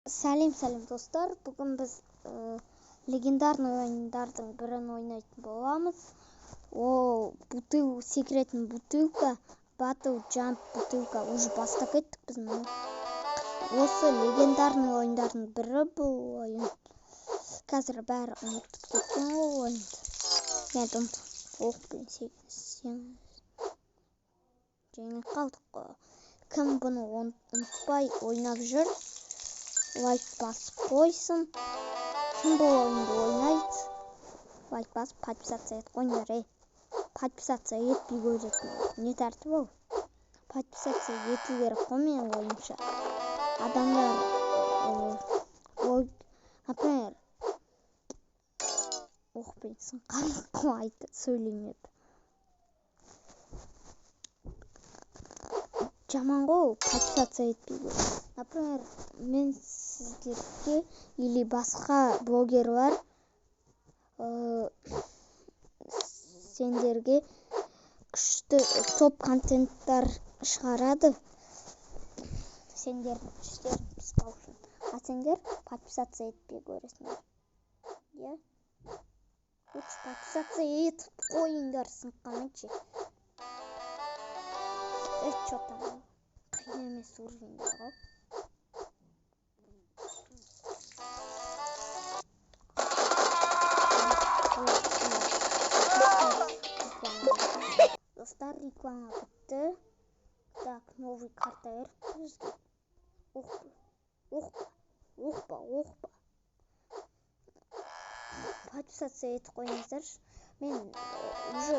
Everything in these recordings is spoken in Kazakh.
Сәлем достар, бүгін біз легендарный ойындардың бірін ойнайтын боламыз. Ол секретный бутылка, батл джамп бутылка уже бастап кеттік біз мұны. Осы легендарный ойындардың бірі бұл ойын. Қазір бәрі ұмытып кеткен ол ойынды. Енді жеңіп қалдық қой. Кім бұны ұмытпай ойнап жүр? Лайк басып қойсын. Кім бұл ойынды ойнайды? Лайк басып подписаться ет қойыңдар. Подписация етпей көретін. Не тәртіп ол? Подписация ету керек қой менің ойымша. Адамдар например, оқпайсың қалай айтты сөйлемеп. Жаман ғой подписация етпей көретін. Например, мен сіздерге или басқа блогерлар сендерге күшті топ контенттар шығарады. Сендердің күштерін пысқау үшін. А сендер подписация етпей көресіңдер. Иә? Лучше подписация етіп қойыңдар сынқаменше. Что там? Қиын емес уровеньдер ғой. Достар, реклама бітті. Так, новый карта бізге. Оқпа. Подписация етіп қойыңыздар. Мен уже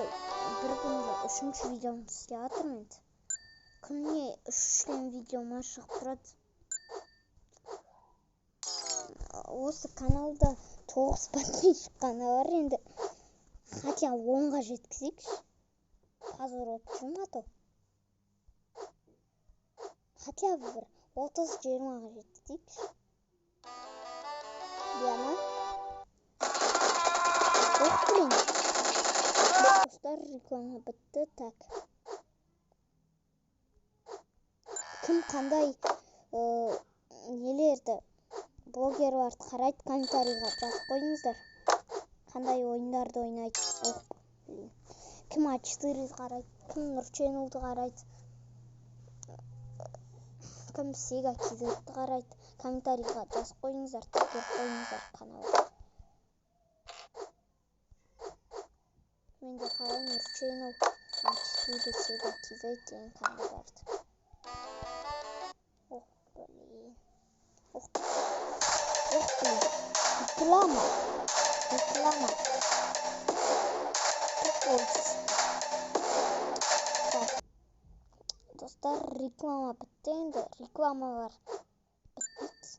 бір күнде 3-ші видеоны істеп жатырмын. Күніне 3-шлен видеома шығып тұрады. Осы каналда 9 подписчик қана бар енді. Хотя 10-ға жеткізейікші. Қазір отырмын ато. Хотя бір 30-20-ға жеткізейікші. Яна? Блин. Достар, реклама бітті. Так. Кім қандай нелерді блогерларды қарайды, комментарийға жазып қойыңыздар. Қандай ойындарды ойнайды. Кім А4 қарайды, кім Нұр Channel'ды қарайды, кім Сега KZ'ді қарайды. Комментарийға жазып қойыңыздар, тіркеп қойыңыздар каналға. Менде қарай Нұр Channel, А4, Сега KZ деген каналдарды. Реклама. Достар, реклама бітті енді. Рекламалар бітпейді.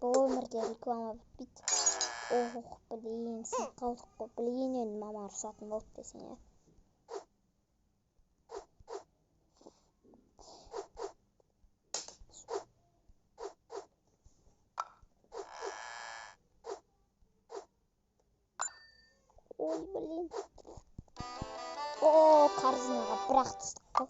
Бұл өмірде реклама бітпейді. Сақалдық қой. Енді мама ұрсатын болды десең, иә. Корзинаға бірақ түстік қой.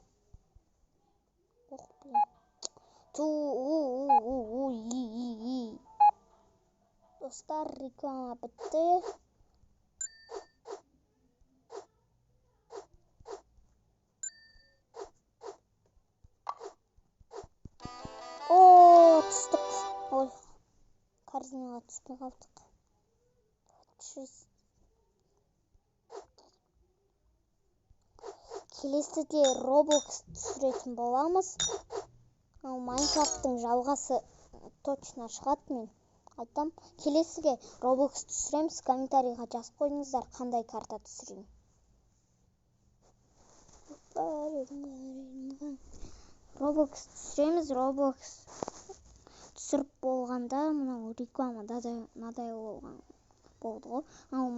Достар, реклама бітті. Түстік. Ой, корзинаға түспей қалдық. Келесіде Roblox түсіретін боламыз. Майнкрафттың жалғасы точно шығады, мен айтам. Келесіге Roblox түсіреміз, комментарийға жазып қойыңыздар, қандай карта түсірейін. Roblox түсіреміз, Roblox түсіріп болғанда мынау рекламада да надай болды ғой.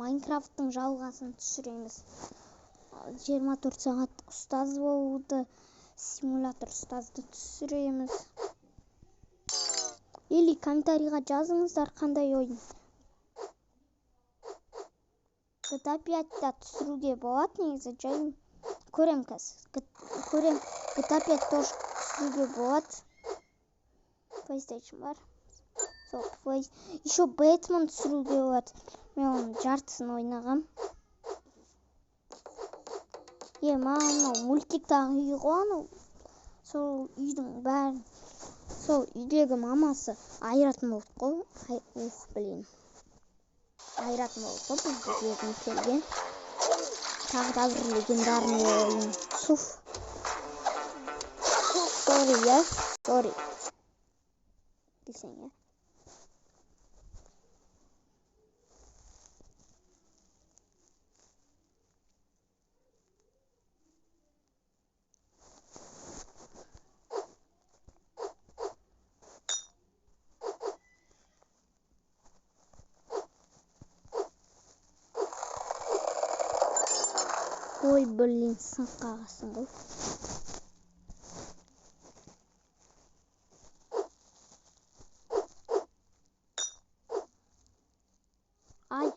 Майнкрафттың жалғасын түсіреміз. 24 сағат ұстаз болуды, симулятор ұстазды түсіреміз. Или комментарийға жазыңыздар қандай ойын. GTA 5-та түсіруге болады, негізі жайын көрем қазір. GTA 5 тоже түсіруге болады. PlayStation бар. Еще Бэтмен түсіруге болады. Мен оның жартысын ойнағам. Мынау мультиктағы үй ғой анау. Сол үйдің бәрін, сол үйдегі мамасы айыратын болды ғой. Блин. Айыратын болды ғой бұл жерге келген. Тағы да бір легендарный ойын. Сори. Десең, я. Ой, блин, сынып қалғансың ғой. Ай.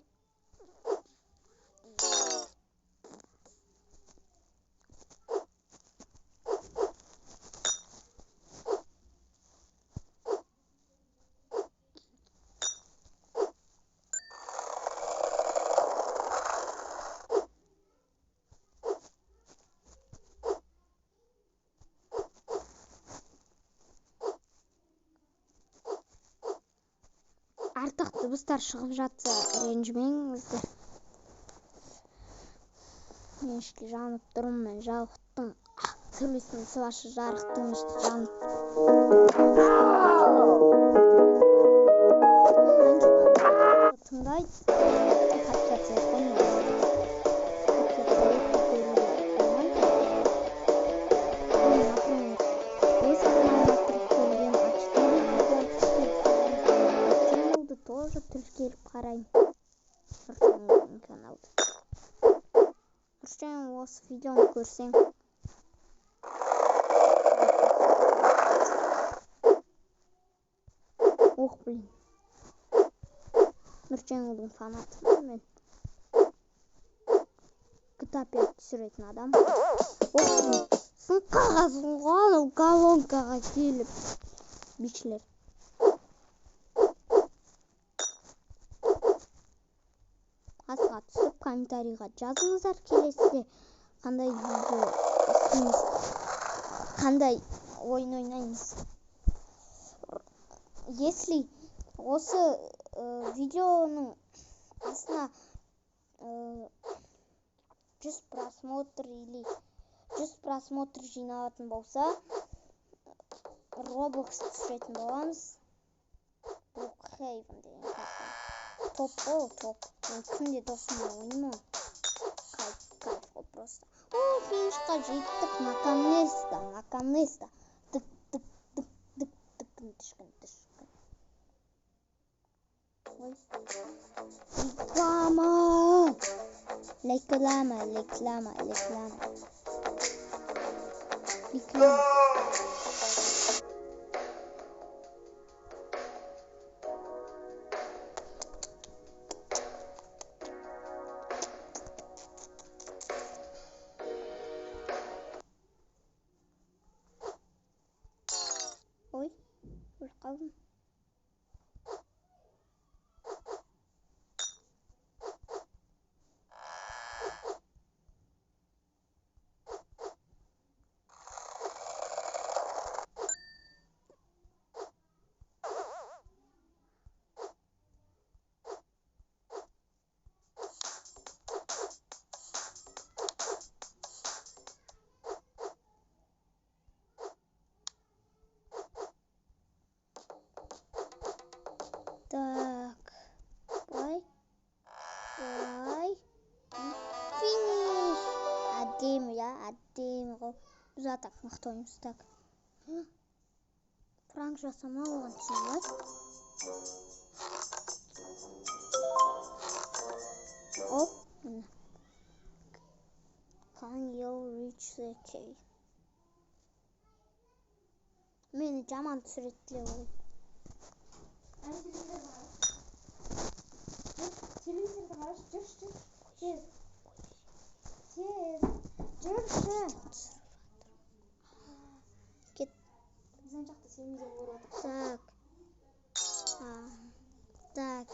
Артық дыбыстар шығып жатса, ренжімеңіздер. Мен ішке жанып тұрмын, мен жалықтым. Сөйлесім сылашы жарықтың іште жанып. Тыңдайды. Қатша телефон тоже тіркеліп қарайын. Нұржанның каналды. Нұржан, осы видеоны көрсең. Блин. Нұржанның фанатымын мен. GTA 5 түсіретін адам. Блин. Сынып қалғансың ғой, колонкаға келіп. Бичлер. Асыға түсіп, комментарийға жазыңыздар, келесіде қандай видео істейміз, қандай ойын ойнаймыз. Если осы видеоның астына 100 просмотр или 100 просмотр жиналатын болса, Roblox түсіретін боламыз. Brookhaven деген картта. Топ. Мен күнде досыммен ойнаймын. Кайф ғой просто. Финишқа жеттік. Наконец-то. Тышкын. Реклама. Ой, өліп қалдым. Так, былай. Финиш. Әдемі ғой. Біз атақ мықты ойнаймыз. Так. Пранк жасама оған түсінбай. Оп. Can you reach the key? Мені жаман түсіретіле ғой. Телевизорды қараш, жүрші. Жүрші. Кет. Бізден жақта телевизор көріп отыр. Так. Так.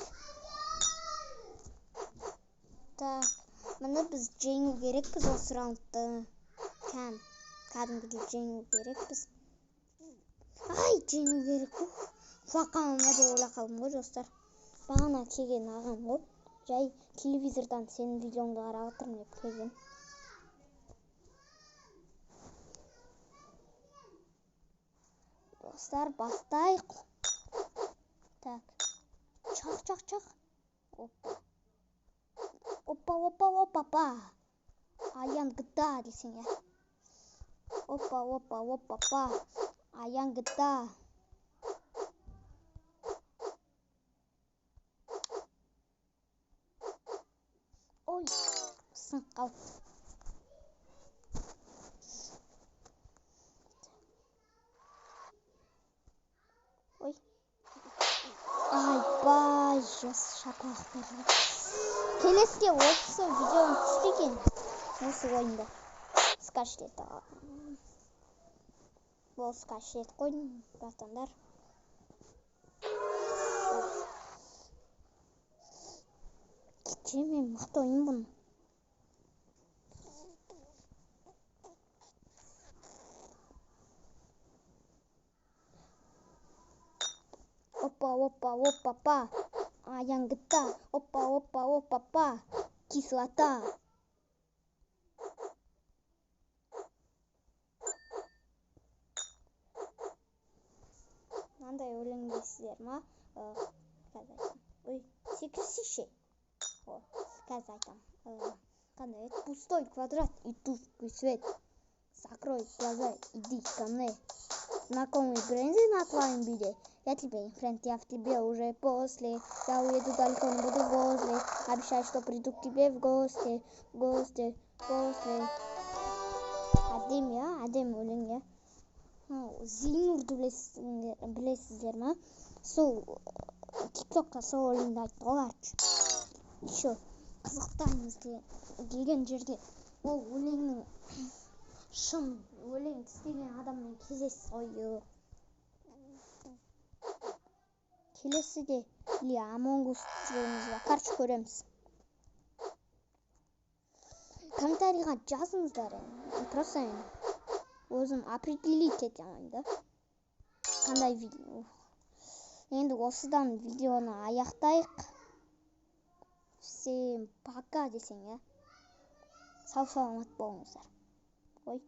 Міне біз жеңу керекпіз осы раундты. Кәдімгідей жеңу керекпіз. Ай, жеңу керек. Құлаққаныма деп ойлап қалдым ғой достар. Бағана келген ағам ғой. Жай телевизордан сенің видеоңды қарап отырмын деп келген. Достар, бастайық. Так. Чақ. Опа. Аяңғыда десең я. Опа. Аяңғыда. Ой, сынып қалды. Ой. Айбай, шапалақтар. Келесіде осы видеоны түспеген. Осы ойында. Скашлет. Бұл скашлет қойдым, братандар. Мен мықты ойын бұны. Опа. Аяңғыда. Опа. Кислота. Мынандай өлең дейсіздер ма? Қазір айтам. Ой, секірсейші. Қазір айтам. Қандай еді? Пустой квадрат и тусклый свет. Закрой глаза, иди ко мне. Знакомый бренди на твоем виде. Я тебе не френд, я в тебе уже после. Я уеду далеко, не буду возле. Обещаю, что приду к тебе в гости. После. Әдем өлең я. Зейнурды білесіздер ма? Сол тиктокқа сол өлеңді айтты ғой. Еще қызықтаймыз деген жерде ол өлеңнің шын өлең істеген адаммен кездесіз ғой. Келесіде или Among Us жүреміз ба? Қаршы көреміз. Комментарийға жазыңыздар. Просто өзім определить ете аламын да. Қандай видео. Енді осыдан видеоны аяқтайық. Всем пока десең, я. Сау саламат болыңыздар. Ой.